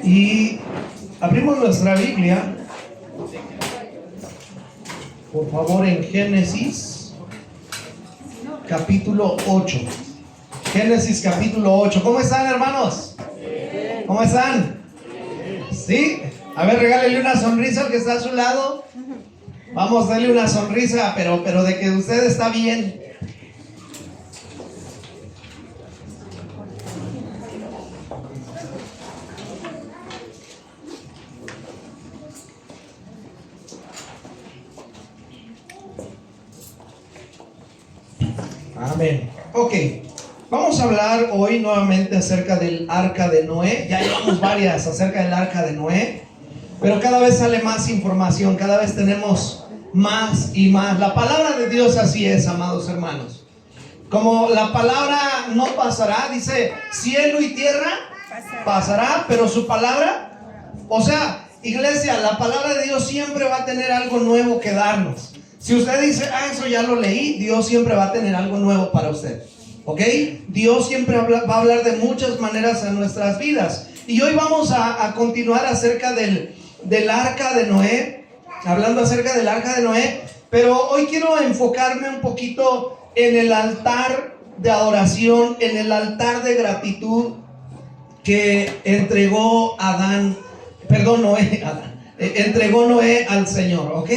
Y abrimos nuestra Biblia, por favor, en Génesis capítulo 8. Génesis capítulo 8. ¿Cómo están, hermanos? ¿Cómo están? ¿Sí? A ver, regálele una sonrisa al que está a su lado. Vamos, darle una sonrisa, pero de que usted está bien. Amén. Ok, vamos a hablar hoy nuevamente acerca del arca de Noé. Ya llevamos varias acerca del arca de Noé, pero cada vez sale más información, cada vez tenemos más y más. La palabra de Dios así es, amados hermanos. Como la palabra no pasará, dice, cielo y tierra pasará, pero su palabra, o sea, iglesia, la palabra de Dios siempre va a tener algo nuevo que darnos. Si usted dice, eso ya lo leí, Dios siempre va a tener algo nuevo para usted. ¿Ok? Dios siempre va a hablar de muchas maneras en nuestras vidas. Y hoy vamos a continuar acerca del arca de Noé, hablando acerca del arca de Noé. Pero hoy quiero enfocarme un poquito en el altar de adoración, en el altar de gratitud que entregó entregó Noé al Señor. ¿Ok?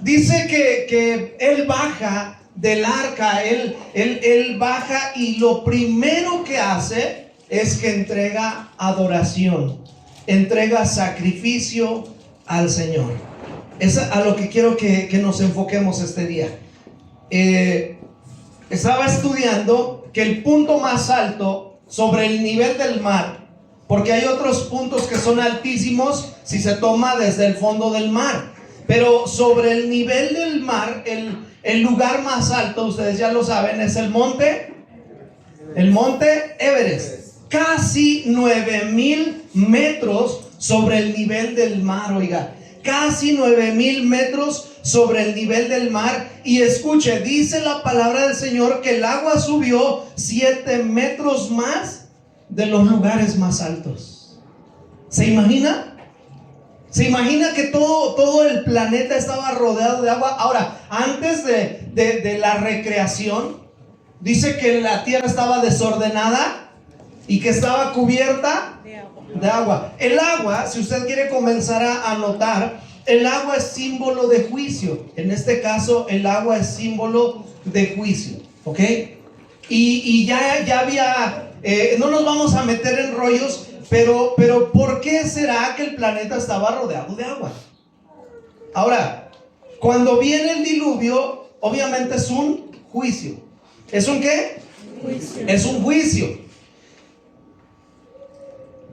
Dice que él baja del arca, él baja y lo primero que hace es que entrega adoración, entrega sacrificio al Señor. Es a lo que quiero que nos enfoquemos este día. Estaba estudiando que el punto más alto sobre el nivel del mar, porque hay otros puntos que son altísimos si se toma desde el fondo del mar, pero sobre el nivel del mar, el lugar más alto, ustedes ya lo saben, es el monte Everest. Casi 9,000 metros sobre el nivel del mar, oiga. Casi 9,000 metros sobre el nivel del mar. Y escuche, dice la palabra del Señor que el agua subió 7 metros más de los lugares más altos. ¿Se imagina? ¿Se imagina que todo el planeta estaba rodeado de agua? Ahora, antes de la recreación, dice que la tierra estaba desordenada y que estaba cubierta de agua. El agua, si usted quiere comenzar a notar, el agua es símbolo de juicio. En este caso, el agua es símbolo de juicio. ¿Ok? Y ya había, no nos vamos a meter en rollos, pero ¿por qué será que el planeta estaba rodeado de agua? Ahora, cuando viene el diluvio, obviamente es un juicio. ¿Es un qué? Juicio. Es un juicio.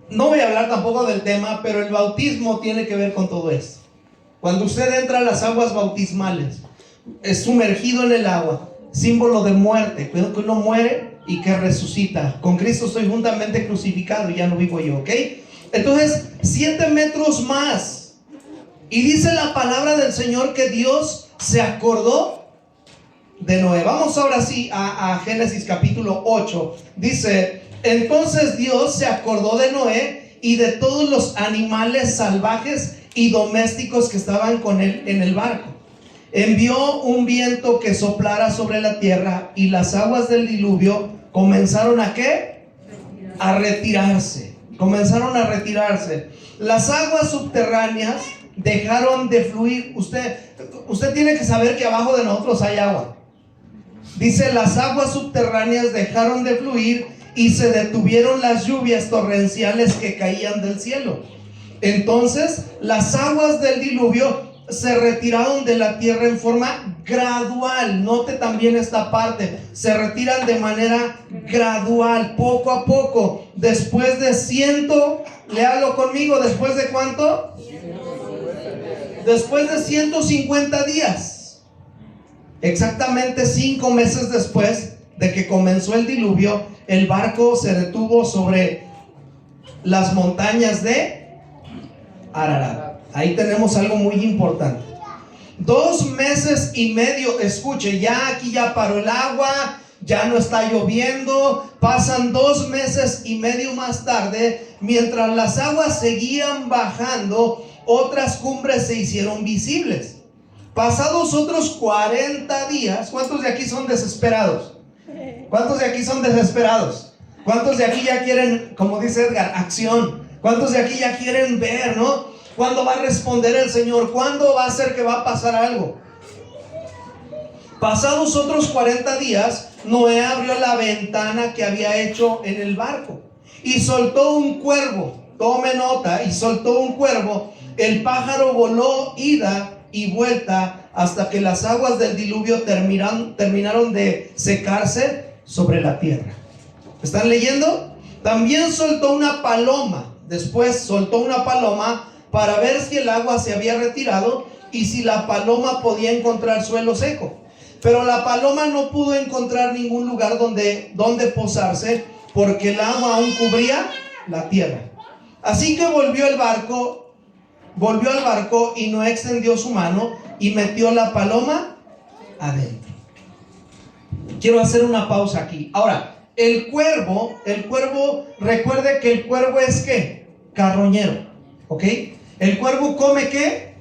No voy a hablar tampoco del tema, pero el bautismo tiene que ver con todo esto. Cuando usted entra a las aguas bautismales, es sumergido en el agua, símbolo de muerte, que uno muere y que resucita. Con Cristo estoy juntamente crucificado y ya no vivo yo, ¿ok? Entonces, 7 metros más. Y dice la palabra del Señor que Dios se acordó de Noé. Vamos ahora sí a Génesis capítulo 8. Dice, entonces Dios se acordó de Noé y de todos los animales salvajes y domésticos que estaban con él en el barco. Envió un viento que soplara sobre la tierra y las aguas del diluvio comenzaron ¿a qué? A retirarse. Comenzaron a retirarse. Las aguas subterráneas dejaron de fluir. Usted tiene que saber que abajo de nosotros hay agua. Dice, las aguas subterráneas dejaron de fluir y se detuvieron las lluvias torrenciales que caían del cielo. Entonces, las aguas del diluvio se retiraron de la tierra en forma gradual. Note también esta parte. Se retiran de manera gradual, poco a poco. Después de léalo conmigo, ¿después de cuánto? Después de 150 días. Exactamente 5 meses después de que comenzó el diluvio, el barco se detuvo sobre las montañas de Ararat. Ahí tenemos algo muy importante. 2 meses y medio, escuche, aquí ya paró el agua, ya no está lloviendo. Pasan 2 meses y medio más tarde, mientras las aguas seguían bajando, otras cumbres se hicieron visibles. Pasados otros 40 días, ¿cuántos de aquí son desesperados? ¿Cuántos de aquí son desesperados? ¿Cuántos de aquí ya quieren, como dice Edgar, acción? ¿Cuántos de aquí ya quieren ver, no? ¿Cuándo va a responder el Señor? ¿Cuándo va a ser que va a pasar algo? Pasados otros 40 días, Noé abrió la ventana que había hecho en el barco y soltó un cuervo. Tome nota, y soltó un cuervo. El pájaro voló ida y vuelta hasta que las aguas del diluvio terminaron de secarse sobre la tierra. ¿Están leyendo? También soltó una paloma. Después soltó una paloma para ver si el agua se había retirado y si la paloma podía encontrar suelo seco. Pero la paloma no pudo encontrar ningún lugar donde posarse, porque el agua aún cubría la tierra. Así que volvió al barco y Noé extendió su mano y metió la paloma adentro. Quiero hacer una pausa aquí. Ahora, el cuervo, recuerde que el cuervo es ¿qué? Carroñero, ¿ok? El cuervo come ¿qué?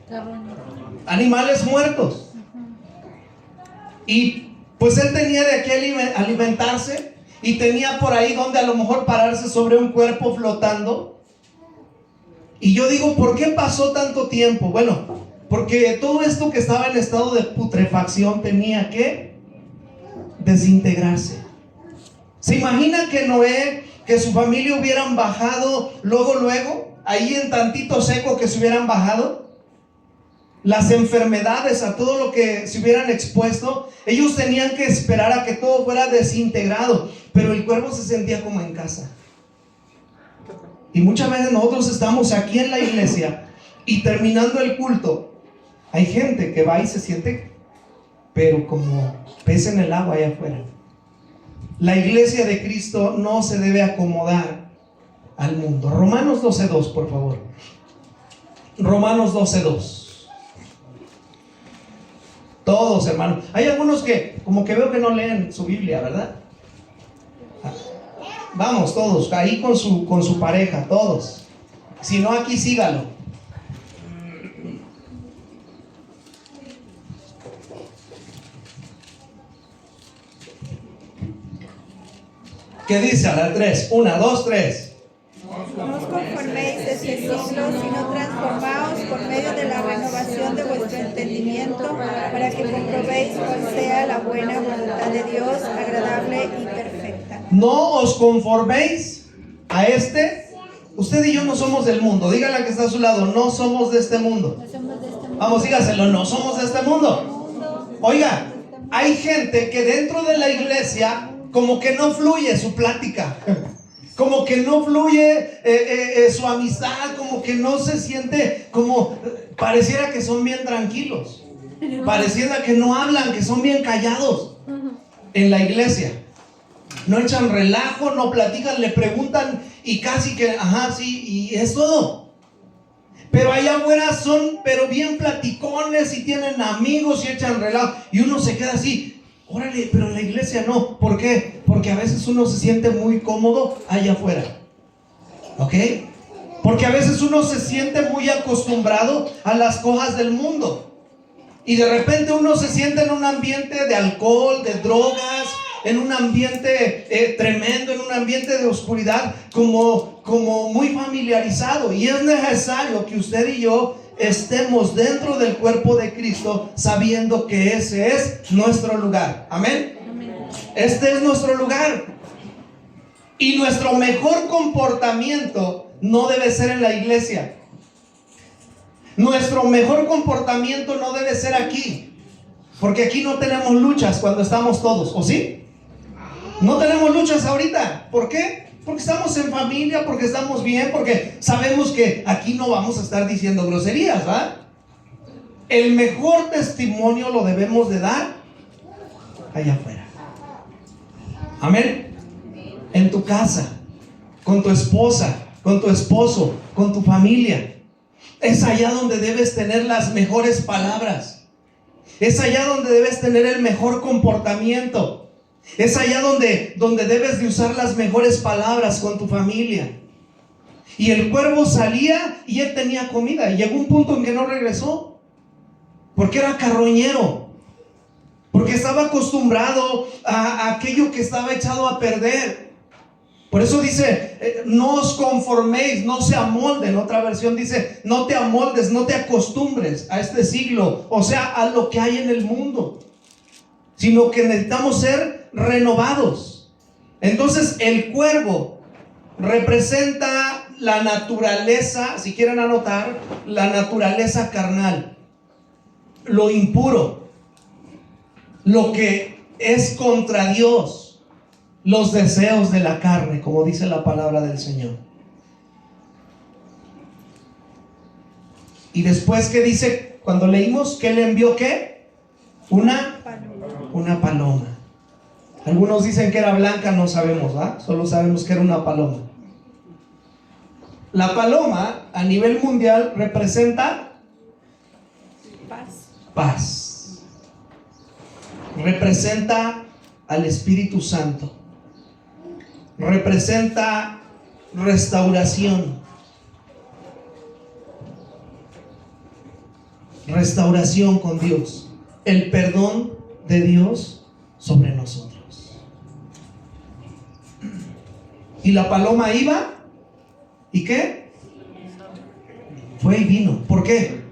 Animales muertos. Y pues él tenía de qué alimentarse, y tenía por ahí donde a lo mejor pararse sobre un cuerpo flotando. Y yo digo, ¿por qué pasó tanto tiempo? Bueno, porque todo esto que estaba en estado de putrefacción tenía que desintegrarse. ¿Se imagina que Noé, que su familia hubieran bajado luego, ahí en tantito seco que se hubieran bajado? Las enfermedades, a todo lo que se hubieran expuesto, ellos tenían que esperar a que todo fuera desintegrado, pero el cuervo se sentía como en casa. Y muchas veces nosotros estamos aquí en la iglesia y terminando el culto, hay gente que va y se siente, pero como pez en el agua allá afuera. La iglesia de Cristo no se debe acomodar al mundo. Romanos 12:2, por favor. Romanos 12:2. Todos, hermanos. Hay algunos que como que veo que no leen su Biblia, ¿verdad? Vamos, todos, ahí con su pareja, todos. Si no, aquí sígalo. ¿Qué dice a la 3? 1, 2, 3. No os conforméis de este siglo, sino transformaos por medio de la renovación de vuestro entendimiento, para que comprobéis cuál sea la buena voluntad de Dios, agradable y perfecta. No os conforméis a este. Usted y yo no somos del mundo. Dígale al que está a su lado, no somos de este mundo. Vamos, dígaselo, no somos de este mundo. Oiga, hay gente que dentro de la iglesia como que no fluye su plática, como que no fluye su amistad, como que no se siente, como pareciera que son bien tranquilos, pareciera que no hablan, que son bien callados en la iglesia. No echan relajo, no platican, le preguntan y casi que, ajá, sí, y es todo. Pero allá afuera son, pero bien platicones y tienen amigos y echan relajo. Y uno se queda así, órale, pero en la iglesia no. ¿Por qué? Porque a veces uno se siente muy cómodo allá afuera. ¿Ok? Porque a veces uno se siente muy acostumbrado a las cosas del mundo. Y de repente uno se siente en un ambiente de alcohol, de drogas, en un ambiente tremendo, en un ambiente de oscuridad, como muy familiarizado. Y es necesario que usted y yo estemos dentro del cuerpo de Cristo, sabiendo que ese es nuestro lugar. Amén. Este es nuestro lugar. Y nuestro mejor comportamiento no debe ser en la iglesia. Nuestro mejor comportamiento no debe ser aquí, porque aquí no tenemos luchas cuando estamos todos, ¿o sí? No tenemos luchas ahorita. ¿Por qué? Porque estamos en familia, porque estamos bien, porque sabemos que aquí no vamos a estar diciendo groserías, ¿verdad? El mejor testimonio lo debemos de dar allá afuera. Amén. En tu casa, con tu esposa, con tu esposo, con tu familia. Es allá donde debes tener las mejores palabras. Es allá donde debes tener el mejor comportamiento. Es allá donde debes de usar las mejores palabras con tu familia. Y el cuervo salía y él tenía comida. Y llegó un punto en que no regresó, porque era carroñero, porque estaba acostumbrado a aquello que estaba echado a perder. Por eso dice, no os conforméis, no se amolden. Otra versión dice, no te amoldes, no te acostumbres a este siglo, o sea, a lo que hay en el mundo, sino que necesitamos ser renovados. Entonces el cuervo representa la naturaleza, si quieren anotar, la naturaleza carnal, lo impuro, lo que es contra Dios, los deseos de la carne, como dice la palabra del Señor. Y después, ¿qué dice? Cuando leímos que Él envió, ¿qué? Una paloma. Algunos dicen que era blanca, no sabemos, ¿verdad? Solo sabemos que era una paloma. La paloma a nivel mundial representa paz. Representa al Espíritu Santo. Representa restauración. Restauración con Dios. El perdón de Dios sobre nosotros. Y la paloma iba, ¿y qué? Fue y vino. ¿Por qué?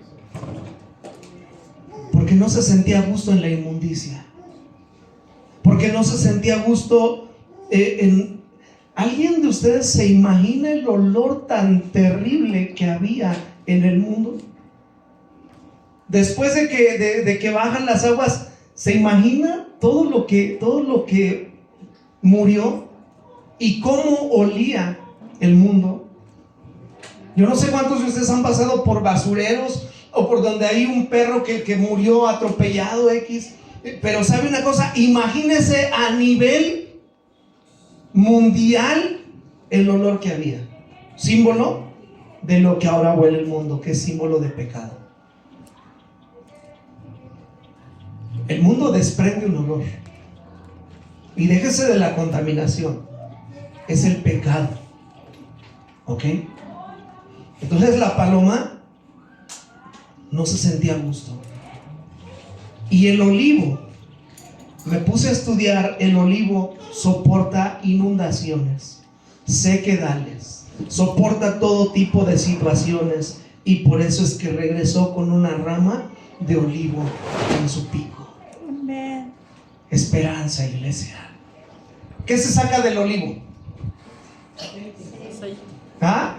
Porque no se sentía a gusto en la inmundicia. Porque no se sentía a gusto en... ¿Alguien de ustedes se imagina el olor tan terrible que había en el mundo? Después de que bajan las aguas, ¿se imagina todo lo que murió y cómo olía el mundo? Yo no sé cuántos de ustedes han pasado por basureros o por donde hay un perro que murió atropellado X, pero ¿sabe una cosa? Imagínese a nivel mundial el olor que había, símbolo de lo que ahora huele el mundo, que es símbolo de pecado. El mundo desprende un olor, y déjese de la contaminación, es el pecado, ¿ok? Entonces la paloma no se sentía a gusto. Y el olivo, me puse a estudiar, el olivo soporta inundaciones, sequedales, soporta todo tipo de situaciones, y por eso es que regresó con una rama de olivo en su pico. Amén. Esperanza, iglesia. ¿Qué se saca del olivo? ¿Ah?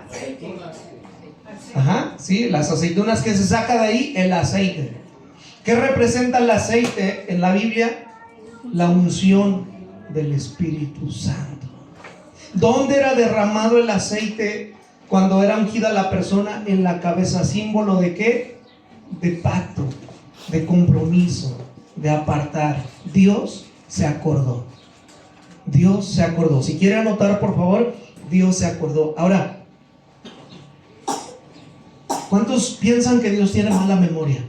Ajá, sí, las aceitunas. Que se saca de ahí, el aceite. ¿Qué representa el aceite en la Biblia? La unción del Espíritu Santo. ¿Dónde era derramado el aceite cuando era ungida la persona? En la cabeza. ¿Símbolo de qué? De pacto, de compromiso, de apartar. Dios se acordó. Dios se acordó. Si quiere anotar, por favor, Dios se acordó. Ahora, ¿cuántos piensan que Dios tiene mala memoria?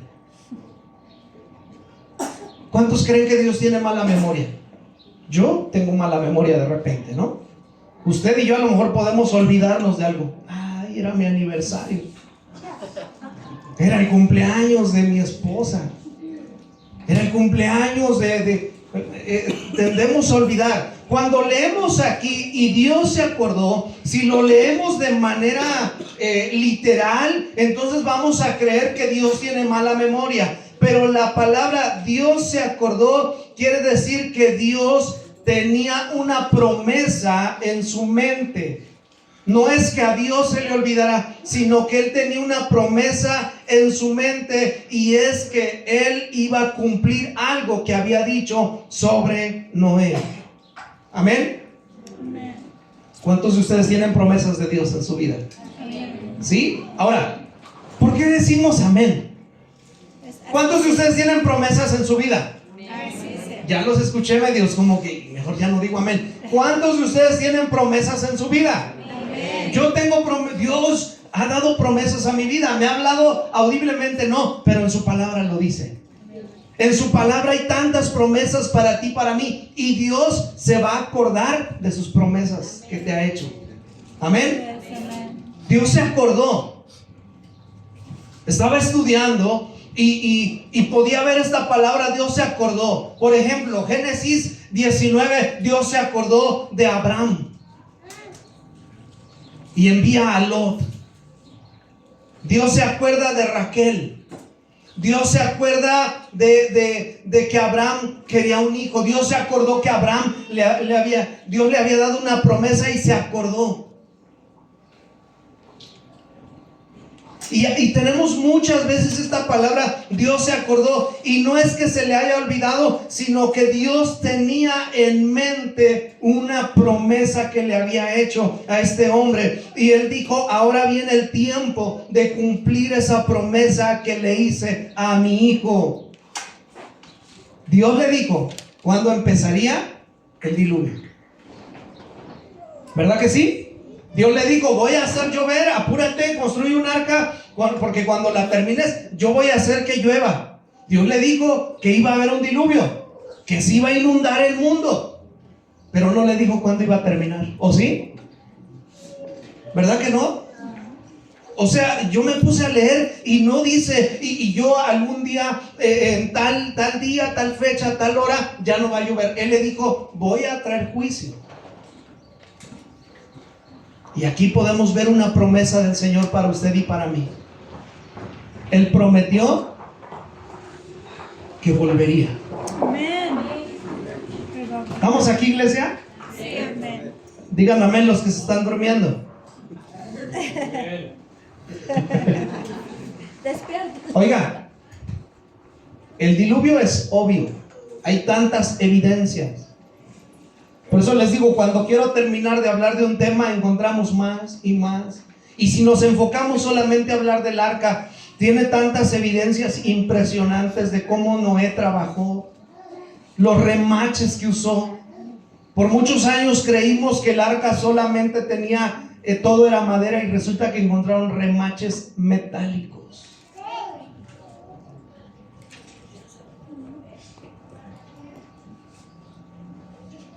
¿Cuántos creen que Dios tiene mala memoria? Yo tengo mala memoria de repente, ¿no? Usted y yo a lo mejor podemos olvidarnos de algo. Ay, era mi aniversario. Era el cumpleaños de mi esposa. Era el cumpleaños tendemos a olvidar. Cuando leemos aquí y Dios se acordó, si lo leemos de manera literal, entonces vamos a creer que Dios tiene mala memoria. Pero la palabra Dios se acordó quiere decir que Dios tenía una promesa en su mente. No es que a Dios se le olvidará, sino que Él tenía una promesa en su mente, y es que Él iba a cumplir algo que había dicho sobre Noé. Amén. ¿Cuántos de ustedes tienen promesas de Dios en su vida? ¿Sí? Ahora, ¿por qué decimos amén? ¿Cuántos de ustedes tienen promesas en su vida? Ya los escuché medios como que mejor ya no digo amén. ¿Cuántos de ustedes tienen promesas en su vida? Yo tengo Dios ha dado promesas a mi vida. Me ha hablado audiblemente, no, pero en su palabra lo dice. En su palabra hay tantas promesas para ti, para mí. Y Dios se va a acordar de sus promesas que te ha hecho. Amén. Dios se acordó. Estaba estudiando y podía ver esta palabra, Dios se acordó. Por ejemplo, Génesis 19, Dios se acordó de Abraham y envía a Lot. Dios se acuerda de Raquel. Dios se acuerda de que Abraham quería un hijo. Dios se acordó que Abraham Dios le había dado una promesa y se acordó. Y tenemos muchas veces esta palabra, Dios se acordó, y no es que se le haya olvidado, sino que Dios tenía en mente una promesa que le había hecho a este hombre, y él dijo: ahora viene el tiempo de cumplir esa promesa que le hice a mi hijo. Dios le dijo cuándo empezaría el diluvio, ¿verdad que sí? Dios le dijo: voy a hacer llover, apúrate, construye un arca, porque cuando la termines, yo voy a hacer que llueva. Dios le dijo que iba a haber un diluvio, que se iba a inundar el mundo, pero no le dijo cuándo iba a terminar. ¿O sí? ¿Verdad que no? O sea, yo me puse a leer y no dice, y yo algún día, en tal día, tal fecha, tal hora, ya no va a llover. Él le dijo: voy a traer juicio. Y aquí podemos ver una promesa del Señor para usted y para mí. Él prometió que volvería. Amén. ¿Estamos aquí, iglesia? Sí, amén. Digan amén los que se están durmiendo. Despierta. Oiga, el diluvio es obvio. Hay tantas evidencias. Por eso les digo, cuando quiero terminar de hablar de un tema, encontramos más y más. Y si nos enfocamos solamente a hablar del arca, tiene tantas evidencias impresionantes de cómo Noé trabajó, los remaches que usó. Por muchos años creímos que el arca solamente tenía, todo era madera, y resulta que encontraron remaches metálicos.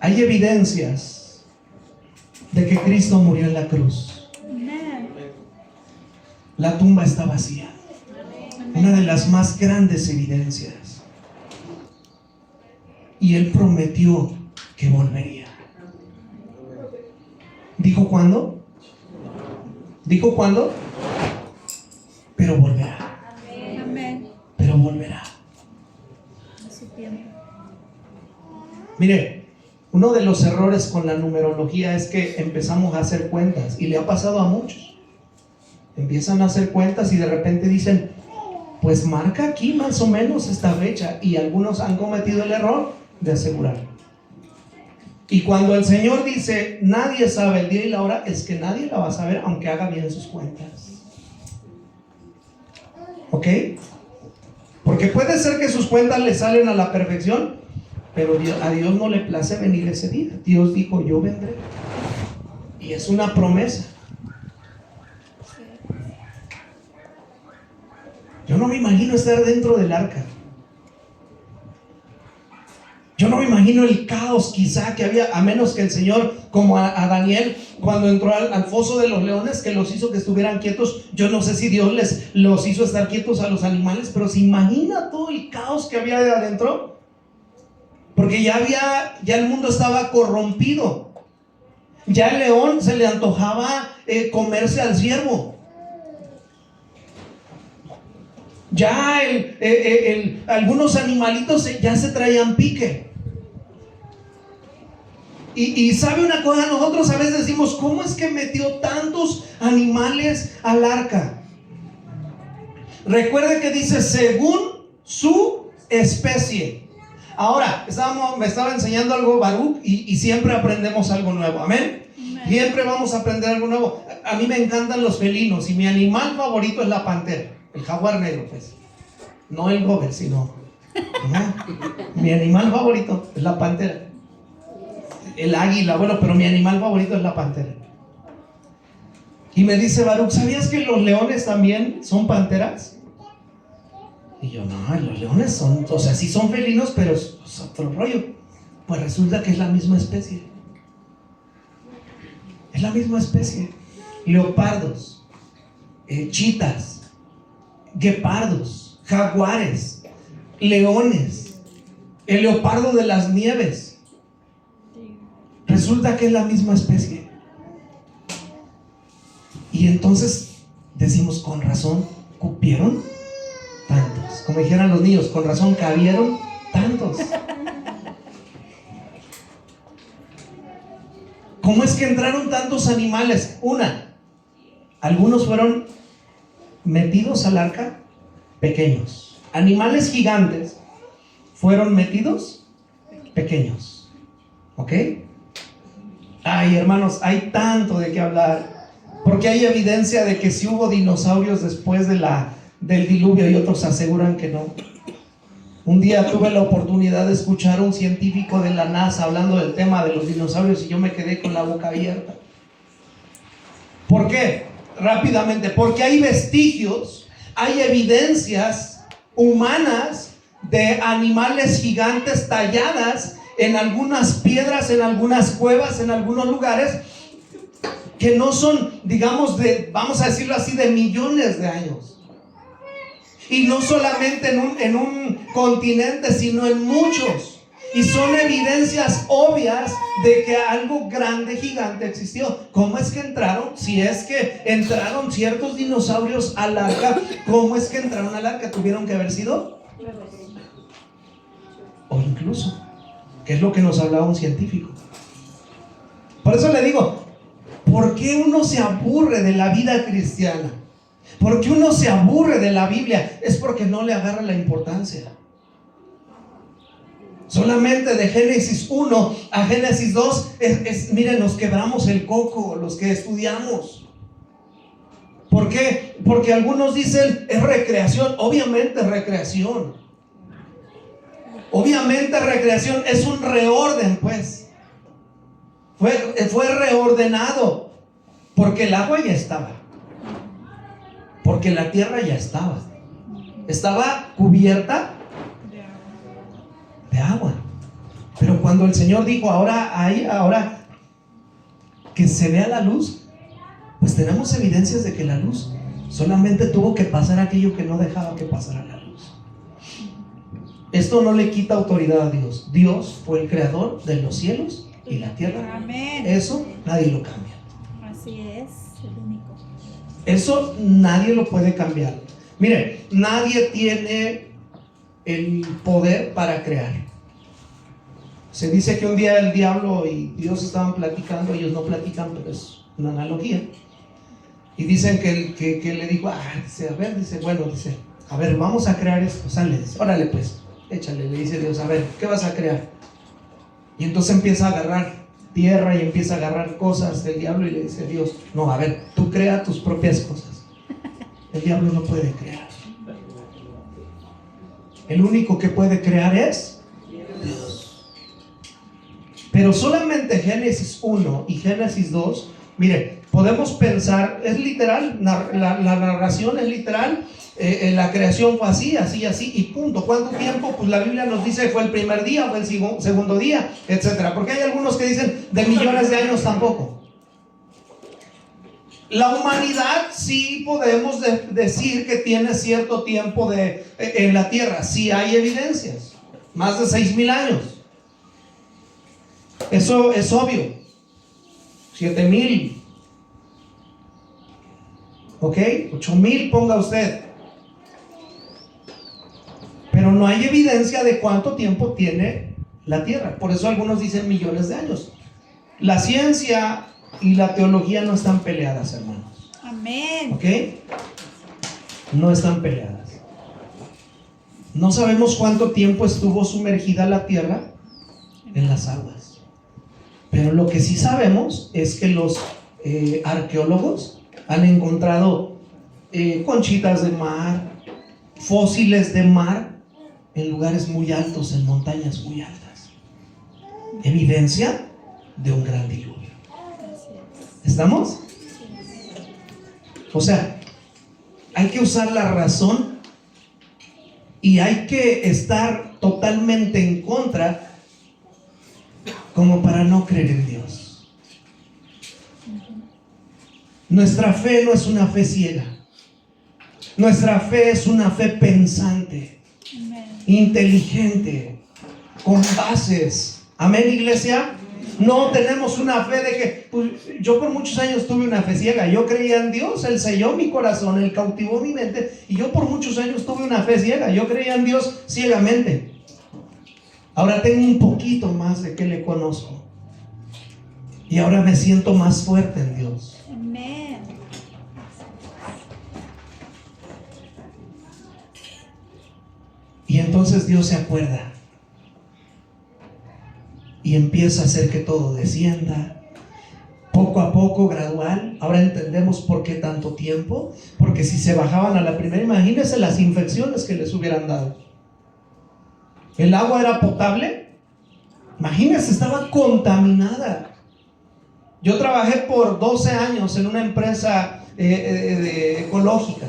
Hay evidencias de que Cristo murió en la cruz. La tumba está vacía. Una de las más grandes evidencias. Y Él prometió que volvería. ¿Dijo cuándo? ¿Dijo cuándo? Pero volverá. Pero volverá. Mire, uno de los errores con la numerología es que empezamos a hacer cuentas, y le ha pasado a muchos. Empiezan a hacer cuentas y de repente dicen: pues marca aquí más o menos esta fecha, y algunos han cometido el error de asegurar. Y cuando el Señor dice: nadie sabe el día y la hora, es que nadie la va a saber aunque haga bien sus cuentas. ¿Ok? Porque puede ser que sus cuentas le salen a la perfección, pero a Dios no le place venir ese día. Dios dijo: yo vendré. Y es una promesa. Yo no me imagino estar dentro del arca. Yo no me imagino el caos quizá que había, a menos que el Señor, como a Daniel, cuando entró al foso de los leones, que los hizo que estuvieran quietos. Yo no sé si Dios los hizo estar quietos a los animales, pero se imagina todo el caos que había de adentro. Porque ya el mundo estaba corrompido. Ya el león se le antojaba comerse al ciervo. Ya algunos animalitos ya se traían pique. Y sabe una cosa, nosotros a veces decimos: ¿cómo es que metió tantos animales al arca? Recuerde que dice: según su especie. Ahora, me estaba enseñando algo Baruch, y siempre aprendemos algo nuevo. Amén. Siempre vamos a aprender algo nuevo. A mí me encantan los felinos, y mi animal favorito es la pantera, el jaguar negro, pues. No el gober, sino mi animal favorito es la pantera. El águila, bueno, pero mi animal favorito es la pantera. Y me dice Baruch: ¿sabías que los leones también son panteras? Y yo, no, los leones son, o sea, sí son felinos, pero es otro rollo. Pues resulta que es la misma especie. Es la misma especie. Leopardos, chitas, guepardos, jaguares, leones, el leopardo de las nieves. Resulta que es la misma especie. Y entonces decimos, con razón cupieron tantos. Como dijeran los niños, con razón cabieron tantos. ¿Cómo es que entraron tantos animales? Algunos fueron metidos al arca pequeños. Animales gigantes fueron metidos pequeños. ¿Ok? Ay, hermanos, hay tanto de qué hablar. Porque hay evidencia de que sí hubo dinosaurios después del diluvio y otros aseguran que no. Un día tuve la oportunidad de escuchar a un científico de la NASA hablando del tema de los dinosaurios y yo me quedé con la boca abierta. ¿Por qué? Rápidamente, porque hay vestigios, hay evidencias humanas de animales gigantes talladas en algunas piedras, en algunas cuevas, en algunos lugares que no son, digamos, vamos a decirlo así, de millones de años. Y no solamente en un continente, sino en muchos. Y son evidencias obvias de que algo grande, gigante existió. ¿Cómo es que entraron? Si es que entraron ciertos dinosaurios al arca, ¿cómo es que entraron al arca? ¿Tuvieron que haber sido? O incluso, que es lo que nos hablaba un científico. Por eso le digo, ¿por qué uno se aburre de la vida cristiana? ¿Por qué uno se aburre de la Biblia? Es porque no le agarra la importancia. Solamente de Génesis 1 a Génesis 2 miren, nos quebramos el coco los que estudiamos. ¿Por qué? Porque algunos dicen es recreación. Obviamente es recreación. Obviamente recreación es un reorden, pues. Fue reordenado porque el agua ya estaba. Porque la tierra ya estaba cubierta de agua. Pero cuando el Señor dijo, ahora que se vea la luz, pues tenemos evidencias de que la luz solamente tuvo que pasar aquello que no dejaba que pasara la luz. Esto no le quita autoridad a Dios. Dios fue el creador de los cielos y la tierra. Amén. Eso nadie lo cambia. Así es, el único. Eso nadie lo puede cambiar. Mire, nadie tiene el poder para crear. Se dice que un día el diablo y Dios estaban platicando. Ellos no platican, pero es una analogía. Y dicen que le dijo, a ver, vamos a crear esto. Sale, órale pues, échale, le dice Dios, a ver, ¿qué vas a crear? Y entonces empieza a agarrar tierra y empieza a agarrar cosas del diablo y le dice Dios, no, a ver, tú crea tus propias cosas. El diablo no puede crear. El único que puede crear es Dios. Pero solamente Génesis 1 y Génesis 2, mire, podemos pensar, es literal, la narración es literal. La creación fue así y punto. ¿Cuánto tiempo? Pues la Biblia nos dice fue el primer día, fue el segundo día, etcétera. Porque hay algunos que dicen de millones de años tampoco. La humanidad sí podemos decir que tiene cierto tiempo en la tierra. Sí hay evidencias, más de 6,000 años. Eso es obvio. 7,000, ok, 8,000 ponga usted. Pero no hay evidencia de cuánto tiempo tiene la tierra. Por eso algunos dicen millones de años. La ciencia y la teología no están peleadas, hermanos. Amén. ¿Ok? No están peleadas. No sabemos cuánto tiempo estuvo sumergida la tierra en las aguas. Pero lo que sí sabemos es que los arqueólogos han encontrado conchitas de mar, fósiles de mar, en lugares muy altos, en montañas muy altas. Evidencia de un gran diluvio. ¿Estamos? O sea, hay que usar la razón Y hay que estar totalmente en contra como para no creer en Dios. Nuestra fe no es una fe ciega. Nuestra fe es una fe pensante, inteligente, con bases. Amén, iglesia. No tenemos una fe de que, pues, yo por muchos años tuve una fe ciega. Yo creía en Dios, Él selló mi corazón, Él cautivó mi mente. Y yo por muchos años tuve una fe ciega. Yo creía en Dios ciegamente. Ahora tengo un poquito más de que le conozco. Y ahora me siento más fuerte en Dios. Amén. Y entonces Dios se acuerda. Y empieza a hacer que todo descienda. Poco a poco, gradual. Ahora entendemos por qué tanto tiempo. Porque si se bajaban a la primera, imagínense las infecciones que les hubieran dado. El agua era potable. Imagínense, estaba contaminada. Yo trabajé por 12 años en una empresa ecológica.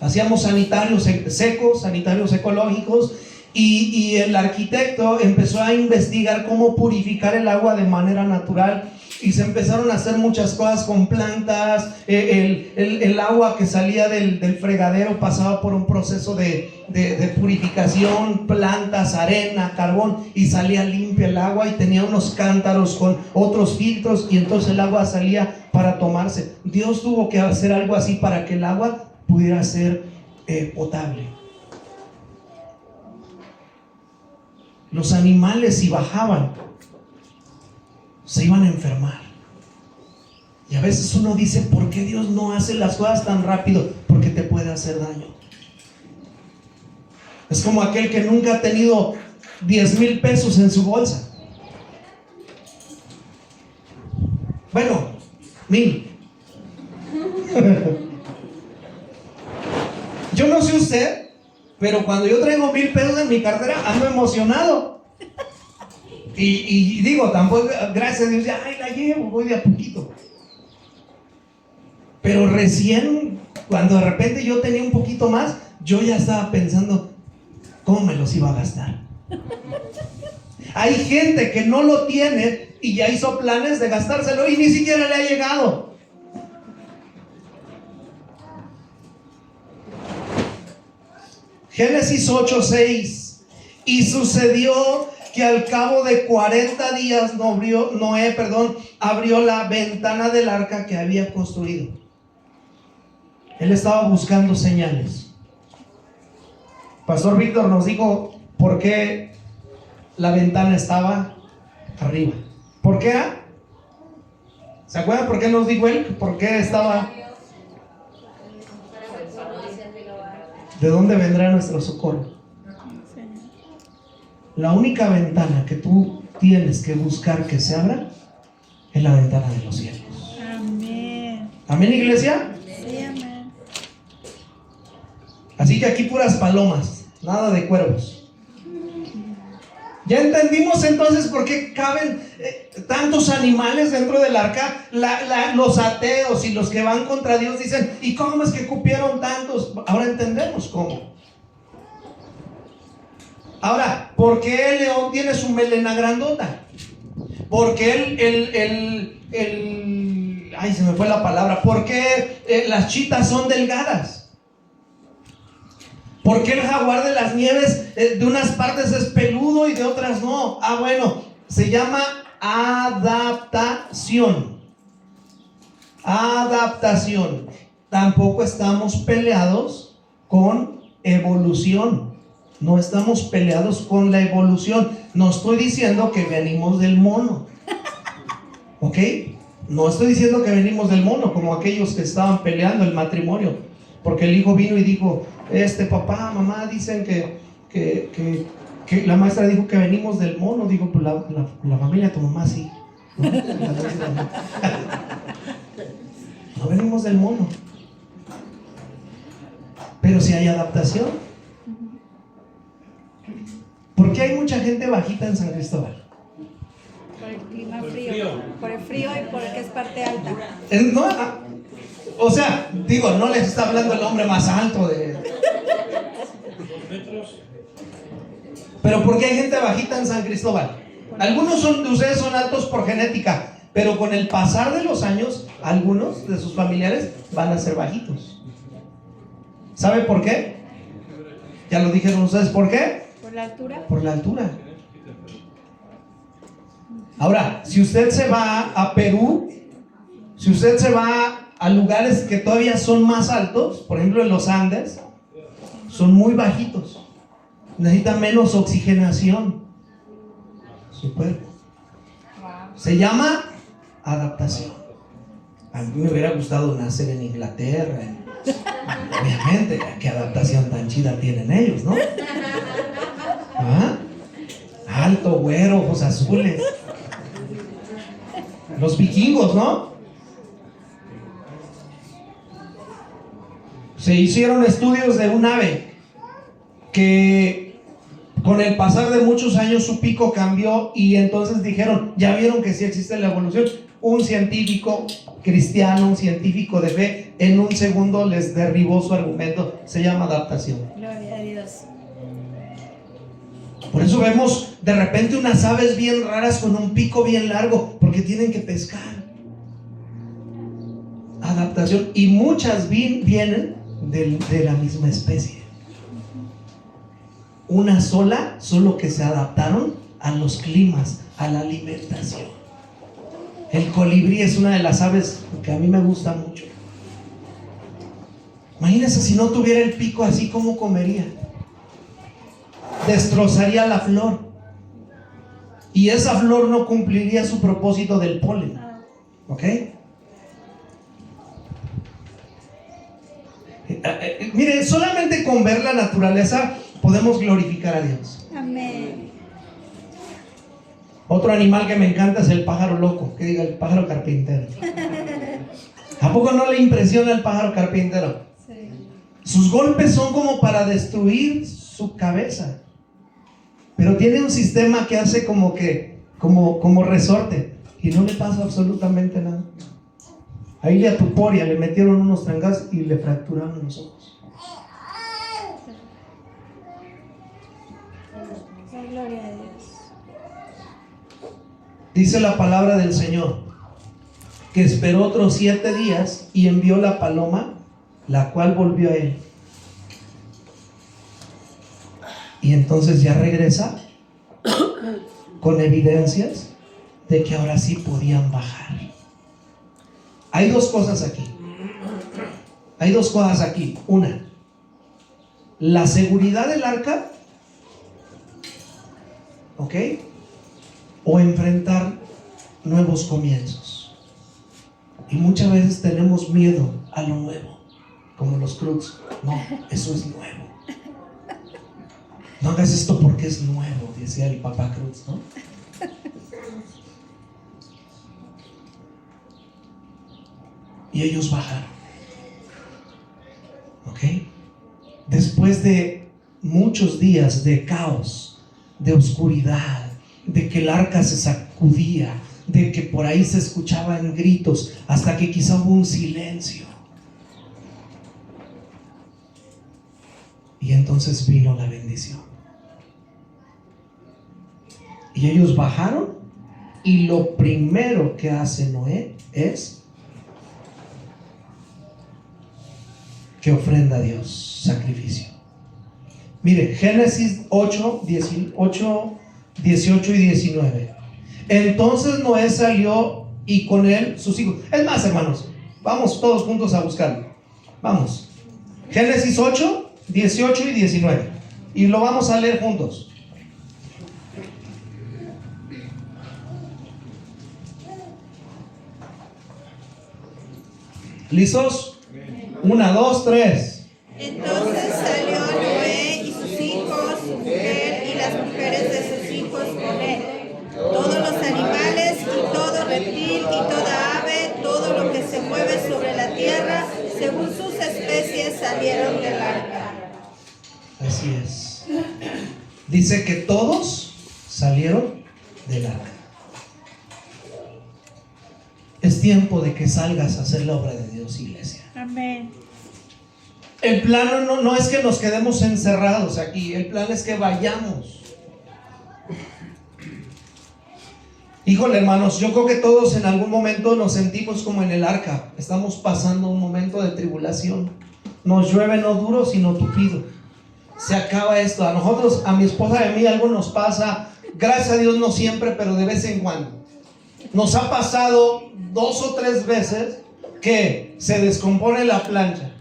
Hacíamos sanitarios secos, sanitarios ecológicos. Y el arquitecto empezó a investigar cómo purificar el agua de manera natural. Y se empezaron a hacer muchas cosas con plantas. El agua que salía del fregadero pasaba por un proceso de purificación, plantas, arena, carbón, y salía limpia el agua, y tenía unos cántaros con otros filtros, y entonces el agua salía para tomarse. Dios tuvo que hacer algo así para que el agua pudiera ser potable. Los animales, si bajaban, se iban a enfermar. Y a veces uno dice, ¿por qué Dios no hace las cosas tan rápido? Porque te puede hacer daño. Es como aquel que nunca ha tenido 10,000 pesos en su bolsa. Bueno, 1,000. Yo no sé usted, pero cuando yo traigo 1,000 pesos en mi cartera, ando emocionado. Y digo, tampoco, gracias a Dios, ya, ay, la llevo, voy de a poquito. Pero recién, cuando de repente yo tenía un poquito más, yo ya estaba pensando, ¿cómo me los iba a gastar? Hay gente que no lo tiene y ya hizo planes de gastárselo y ni siquiera le ha llegado. Génesis 8:6. Y sucedió que al cabo de 40 días Noé abrió la ventana del arca que había construido. Él estaba buscando señales. Pastor Víctor nos dijo por qué la ventana estaba arriba. ¿Por qué era? ¿Se acuerdan por qué nos dijo él? ¿Por qué estaba? ¿De dónde vendrá nuestro socorro? La única ventana que tú tienes que buscar que se abra es la ventana de los cielos. Amén. ¿Amén, iglesia? Sí, amén. Así que aquí puras palomas, nada de cuervos. Ya entendimos entonces por qué caben tantos animales dentro del arca. Los ateos y los que van contra Dios dicen, ¿y cómo es que cupieron tantos? Ahora entendemos cómo. Ahora, ¿por qué el león tiene su melena grandota? Porque ay, se me fue la palabra. ¿Por qué las chitas son delgadas? ¿Por qué el jaguar de las nieves de unas partes es peludo y de otras no? Ah, bueno, se llama adaptación. Adaptación. Tampoco estamos peleados con evolución. No estamos peleados con la evolución. No estoy diciendo que venimos del mono. ¿Ok? No estoy diciendo que venimos del mono, como aquellos que estaban peleando el matrimonio. Porque el hijo vino y dijo, papá, mamá, dicen que la maestra dijo que venimos del mono. Digo, pues la familia de tu mamá sí. No venimos del mono. Pero si hay adaptación. ¿Por qué hay mucha gente bajita en San Cristóbal? Por el clima frío. Por el frío y porque es parte alta. No, o sea, digo, no les está hablando el hombre más alto de 2 metros. Pero ¿por qué hay gente bajita en San Cristóbal? Algunos de ustedes son altos por genética, pero con el pasar de los años, algunos de sus familiares van a ser bajitos. ¿Sabe por qué? Ya lo dijeron ustedes, ¿por qué? ¿Por la altura? Por la altura. Ahora, si usted se va a Perú, si usted se va a lugares que todavía son más altos, por ejemplo en los Andes, son muy bajitos. Necesita menos oxigenación su cuerpo. Se llama adaptación. A mí me hubiera gustado nacer en Inglaterra. Obviamente, qué adaptación tan chida tienen ellos, ¿no? ¿Ah? Alto, güero, ojos azules. Los vikingos, ¿no? Se hicieron estudios de un ave que con el pasar de muchos años su pico cambió y entonces dijeron, ya vieron que sí existe la evolución. Un científico cristiano, un científico de fe, en un segundo les derribó su argumento. Se llama adaptación. Gloria a Dios. Por eso vemos de repente unas aves bien raras con un pico bien largo, porque tienen que pescar. Adaptación. Y muchas vienen de la misma especie. Una sola, solo que se adaptaron a los climas, a la alimentación. El colibrí es una de las aves que a mí me gusta mucho. Imagínense si no tuviera el pico así, ¿cómo comería? Destrozaría la flor. Y esa flor no cumpliría su propósito del polen. ¿Ok? Miren, solamente con ver la naturaleza podemos glorificar a Dios. Amén. Otro animal que me encanta es el pájaro loco, que diga el pájaro carpintero. ¿A poco no le impresiona el pájaro carpintero? Sí. Sus golpes son como para destruir su cabeza, pero tiene un sistema que hace como resorte y no le pasa absolutamente nada. Ahí le atuporia, le metieron unos trancas y le fracturaron los ojos. Gloria a Dios. Dice la palabra del Señor que esperó otros 7 días y envió la paloma, la cual volvió a él. Y entonces ya regresa con evidencias de que ahora sí podían bajar. Hay dos cosas aquí. Una, la seguridad del arca, ¿ok? O enfrentar nuevos comienzos. Y muchas veces tenemos miedo a lo nuevo, como los Cruz. No, eso es nuevo. No hagas esto porque es nuevo, decía el papá Cruz, ¿no? Y ellos bajaron. ¿Ok? Después de muchos días de caos, de oscuridad, de que el arca se sacudía, de que por ahí se escuchaban gritos, hasta que quizá hubo un silencio. Y entonces vino la bendición. Y ellos bajaron, y lo primero que hace Noé es que ofrenda a Dios sacrificio. Mire, Génesis 8, 18 y 19. Entonces Noé salió y con él sus hijos. Es más, hermanos, vamos todos juntos a buscarlo. Vamos. Génesis 8, 18 y 19. Y lo vamos a leer juntos. ¿Listos? 1, 2, 3. Entonces salió Noé y sus hijos, su mujer y las mujeres de sus hijos con él. Todos los animales y todo reptil y toda ave, todo lo que se mueve sobre la tierra, según sus especies, salieron del arca. Así es. Dice que todos salieron del arca. Es tiempo de que salgas a hacer la obra de Dios, iglesia. Amén. El plan no es que nos quedemos encerrados aquí. El plan es que vayamos. Híjole, hermanos, yo creo que todos en algún momento nos sentimos como en el arca. Estamos pasando un momento de tribulación. Nos llueve no duro, sino tupido. Se acaba esto. A nosotros, a mi esposa y a mí, algo nos pasa. Gracias a Dios no siempre, pero de vez en cuando. Nos ha pasado 2 o 3 veces que se descompone la plancha,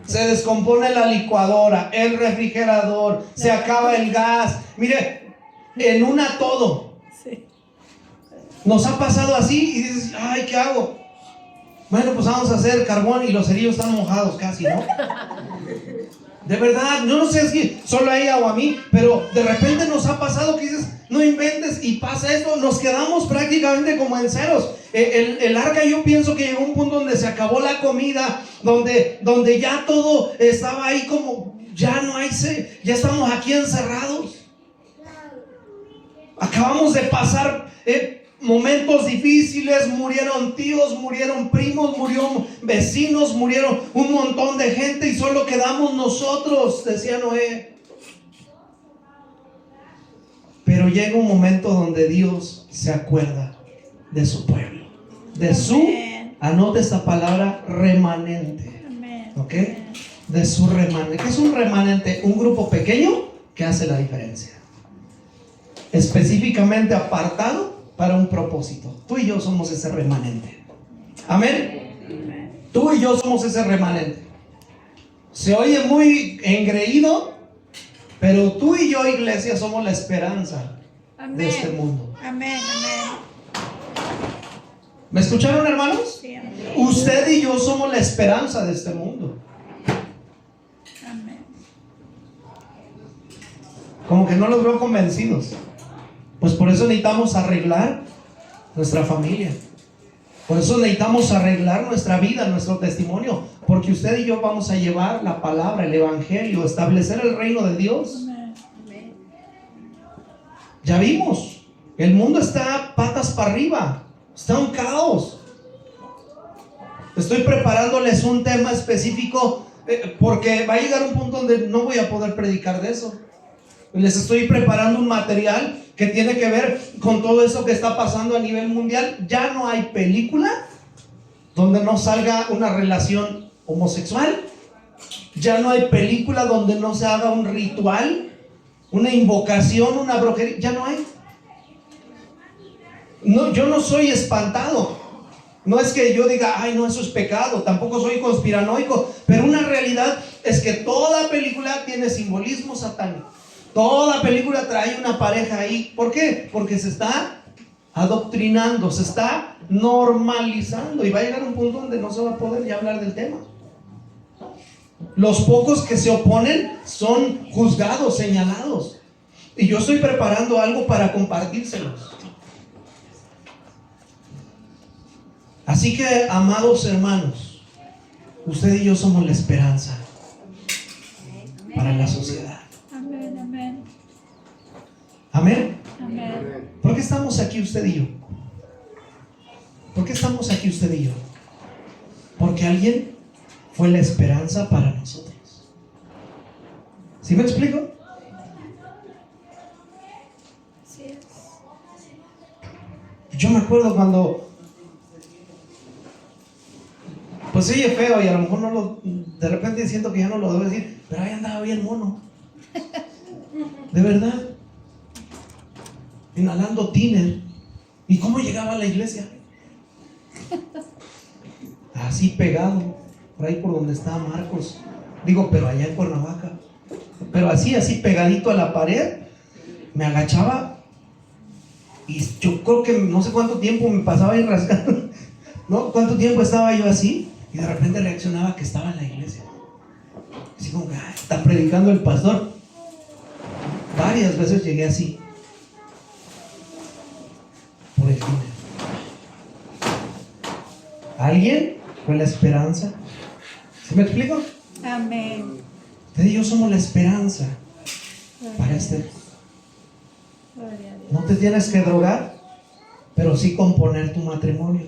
se descompone la licuadora, el refrigerador, se acaba el gas. Mire, en una todo. Nos ha pasado así y dices, ay, ¿qué hago? Bueno, pues vamos a hacer carbón y los cerillos están mojados casi, ¿no? De verdad, yo no sé si solo a ella o a mí, pero de repente nos ha pasado que dices, no inventes, y pasa esto, nos quedamos prácticamente como en ceros. El arca, yo pienso que llegó a un punto donde se acabó la comida, donde ya todo estaba ahí como, ya no hay ya estamos aquí encerrados. Acabamos de pasar momentos difíciles, murieron tíos, murieron primos, murieron vecinos, murieron un montón de gente y solo quedamos nosotros, decía Noé. Pero llega un momento donde Dios se acuerda de su pueblo, de su, anote esta palabra, remanente. ¿Ok? De su remanente. ¿Qué es un remanente? Un grupo pequeño que hace la diferencia, específicamente apartado para un propósito. Tú y yo somos ese remanente. Amén. Tú y yo somos ese remanente. Se oye muy engreído, pero tú y yo, iglesia, somos la esperanza de este mundo. Amén. ¿Me escucharon, hermanos? Sí, amén. Usted y yo somos la esperanza de este mundo. Amén. Como que no los veo convencidos. Pues por eso necesitamos arreglar nuestra familia. Por eso necesitamos arreglar nuestra vida, nuestro testimonio. Porque usted y yo vamos a llevar la palabra, el evangelio, establecer el reino de Dios. Ya vimos, el mundo está patas para arriba, está un caos. Estoy preparándoles un tema específico porque va a llegar un punto donde no voy a poder predicar de eso. Les estoy preparando un material que tiene que ver con todo eso que está pasando a nivel mundial. Ya no hay película donde no salga una relación homosexual. Ya no hay película donde no se haga un ritual, una invocación, una brujería. Ya no hay. No, yo no soy espantado. No es que yo diga, ay, no, eso es pecado. Tampoco soy conspiranoico. Pero una realidad es que toda película tiene simbolismo satánico. Toda película trae una pareja ahí. ¿Por qué? Porque se está adoctrinando, se está normalizando y va a llegar un punto donde no se va a poder ya hablar del tema. Los pocos que se oponen son juzgados, señalados. Y yo estoy preparando algo para compartírselos. Así que, amados hermanos, usted y yo somos la esperanza para la sociedad. Amén. ¿Por qué estamos aquí usted y yo? ¿Por qué estamos aquí usted y yo? Porque alguien fue la esperanza para nosotros. ¿Sí me explico? Sí es. Yo me acuerdo cuando, pues oye feo y a lo mejor de repente siento que ya no lo debo decir, pero ahí andaba bien mono. De verdad. Inhalando tiner. ¿Y cómo llegaba a la iglesia? Así pegado, por ahí por donde estaba Marcos. Digo, pero allá en Cuernavaca. Pero así pegadito a la pared. Me agachaba y yo creo que no sé cuánto tiempo me pasaba ahí rascando, ¿no? ¿Cuánto tiempo estaba yo así? Y de repente reaccionaba que estaba en la iglesia. Así como que, está predicando el pastor. Varias veces llegué así. Por el túnel. ¿Alguien fue la esperanza? ¿Sí me explico? Amén. Usted y yo somos la esperanza para este. Gloria a Dios. No te tienes que drogar, pero sí componer tu matrimonio.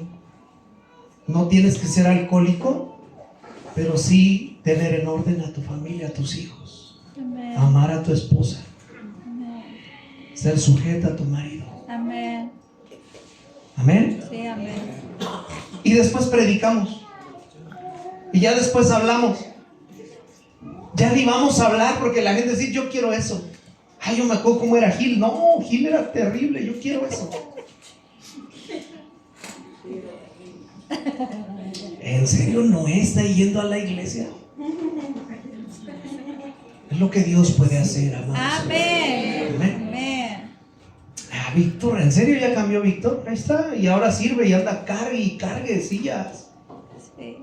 No tienes que ser alcohólico, pero sí tener en orden a tu familia, a tus hijos. Amén. Amar a tu esposa. Amén. Ser sujeta a tu marido. Amén. Amén. Sí, amén. Y después predicamos. Y ya después hablamos. Ya ni vamos a hablar porque la gente dice, yo quiero eso. Ay, yo me acuerdo cómo era Gil. No, Gil era terrible, yo quiero eso. ¿En serio Noé está yendo a la iglesia? Es lo que Dios puede hacer, amados. Amén. Amén. Amén. Ah, Víctor, ¿en serio ya cambió Víctor? Ahí está, y ahora sirve y anda cargue y cargue sillas. Sí.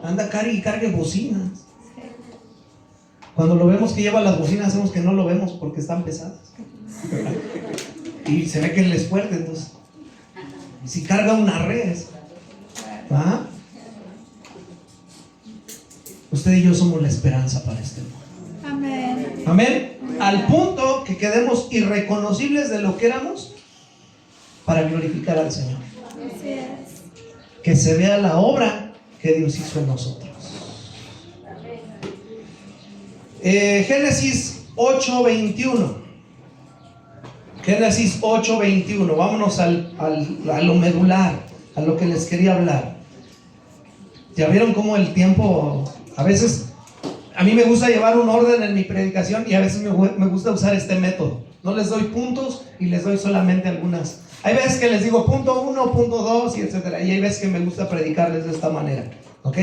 Anda cargue y cargue bocinas. Sí. Cuando lo vemos que lleva las bocinas, hacemos que no lo vemos porque están pesadas. Y se ve que él es fuerte, entonces. Si carga una red, ¿ah? Usted y yo somos la esperanza para este mundo. Amén. Amén. Al punto que quedemos irreconocibles de lo que éramos para glorificar al Señor. Así es. Que se vea la obra que Dios hizo en nosotros. Génesis 8:21. Génesis 8:21. Vámonos a lo medular, a lo que les quería hablar. ¿Ya vieron cómo el tiempo, a veces, a mí me gusta llevar un orden en mi predicación y a veces me gusta usar este método? No les doy puntos y les doy solamente algunas. Hay veces que les digo punto 1, punto 2 y etcétera. Y hay veces que me gusta predicarles de esta manera. ¿Ok?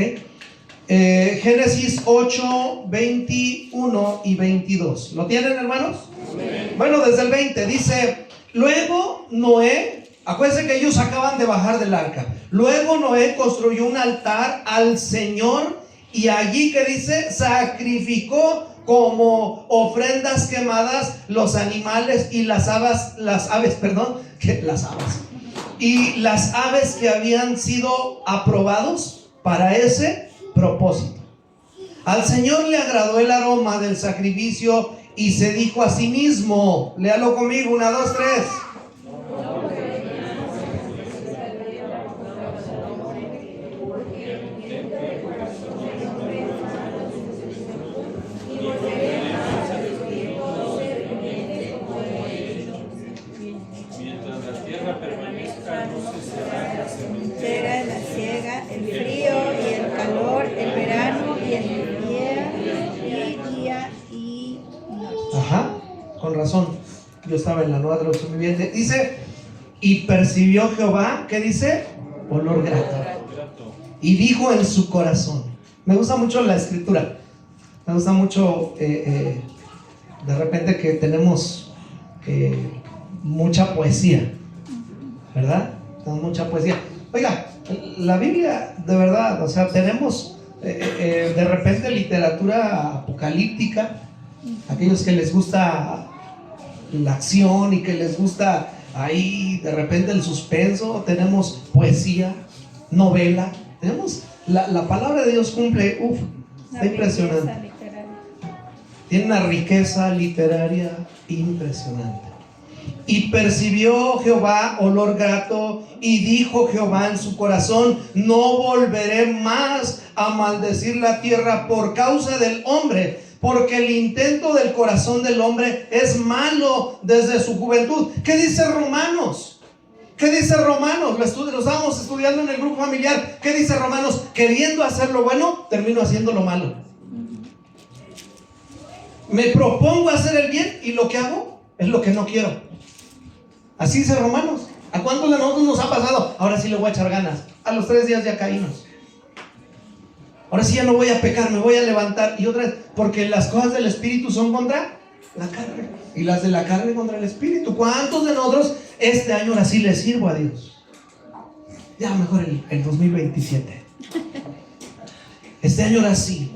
Génesis 8, 21 y 22. ¿Lo tienen, hermanos? Sí. Bueno, desde el 20 dice: luego Noé, acuérdense que ellos acaban de bajar del arca. Luego Noé construyó un altar al Señor y allí, que dice, sacrificó como ofrendas quemadas los animales y las aves que habían sido aprobados para ese propósito. Al Señor le agradó el aroma del sacrificio y se dijo a sí mismo, léalo conmigo, 1, 2, 3. La siega, el frío y el calor, el verano y el día y noche. Ajá, con razón. Yo estaba en la Nueva Traducción Viviente. Dice, y percibió Jehová, ¿qué dice? Olor grato. Y dijo en su corazón. Me gusta mucho la escritura. Me gusta mucho de repente que tenemos mucha poesía, ¿verdad? Tenemos mucha poesía. Oiga, la Biblia, de verdad, o sea, tenemos de repente literatura apocalíptica. Aquellos que les gusta la acción y que les gusta ahí de repente el suspenso, tenemos poesía, novela, tenemos la palabra de Dios cumple, está impresionante. Tiene una riqueza literaria impresionante. Y percibió Jehová olor grato, y dijo Jehová en su corazón: no volveré más a maldecir la tierra por causa del hombre, porque el intento del corazón del hombre es malo desde su juventud. ¿Qué dice Romanos? ¿Qué dice Romanos? Lo estábamos estudiando en el grupo familiar. ¿Qué dice Romanos? Queriendo hacer lo bueno, termino haciendo lo malo. Me propongo hacer el bien y lo que hago es lo que no quiero. Así dice Romanos. ¿A cuántos de nosotros nos ha pasado? Ahora sí le voy a echar ganas. A los 3 días ya caímos. Ahora sí ya no voy a pecar, me voy a levantar. Y otra vez, porque las cosas del espíritu son contra la carne, y las de la carne contra el espíritu. ¿Cuántos de nosotros este año ahora sí le sirvo a Dios? Ya mejor el 2027. Este año ahora sí.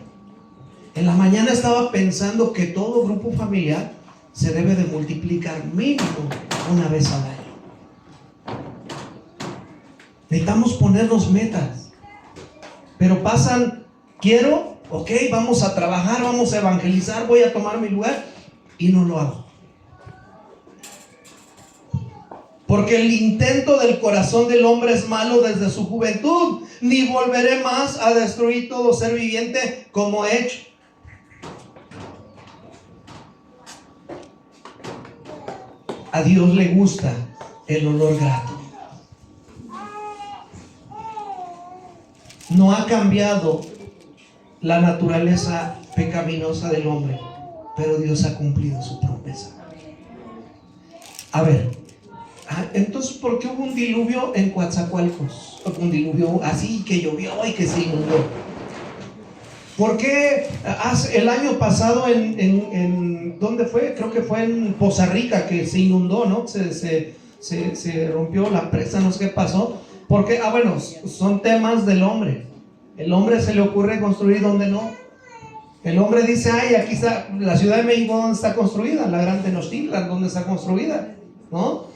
En la mañana estaba pensando que todo grupo familiar se debe de multiplicar mínimo una vez al año. Necesitamos ponernos metas. Pero pasan, quiero, ok, vamos a trabajar, vamos a evangelizar, voy a tomar mi lugar, y no lo hago. Porque el intento del corazón del hombre es malo desde su juventud. Ni volveré más a destruir todo ser viviente como he hecho. A Dios le gusta el olor grato. No ha cambiado la naturaleza pecaminosa del hombre, pero Dios ha cumplido su promesa. A ver, entonces, ¿por qué hubo un diluvio en Coatzacoalcos? Un diluvio así que llovió y que se inundó. ¿Por qué el año pasado ¿dónde fue? Creo que fue en Poza Rica que se inundó, ¿no? Se rompió la presa, no sé qué pasó. Porque, bueno, son temas del hombre. El hombre se le ocurre construir donde no. El hombre dice, ay, aquí está la Ciudad de México, ¿dónde está construida? La Gran Tenochtitlan, ¿dónde está construida? ¿No?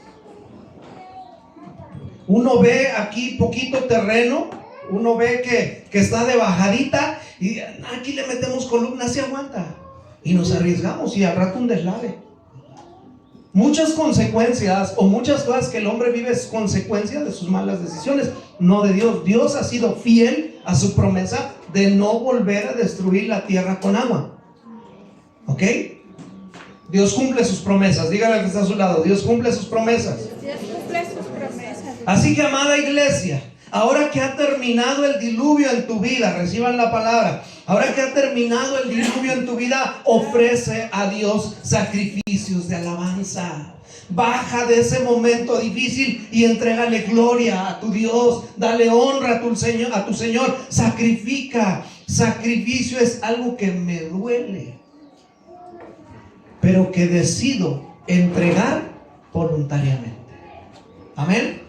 Uno ve aquí poquito terreno, uno ve que está de bajadita y aquí le metemos columnas y aguanta. Y nos arriesgamos y al rato un deslave. Muchas consecuencias o muchas cosas que el hombre vive es consecuencia de sus malas decisiones, no de Dios. Dios ha sido fiel a su promesa de no volver a destruir la tierra con agua. ¿Ok? Dios cumple sus promesas. Dígale al que está a su lado, Dios cumple sus promesas. Dios cumple sus promesas. Así que, amada iglesia, ahora que ha terminado el diluvio en tu vida, reciban la palabra. Ahora que ha terminado el diluvio en tu vida, ofrece a Dios sacrificios de alabanza. Baja de ese momento difícil y entrégale gloria a tu Dios. Dale honra a tu Señor. Sacrifica. Sacrificio es algo que me duele, pero que decido entregar voluntariamente. Amén.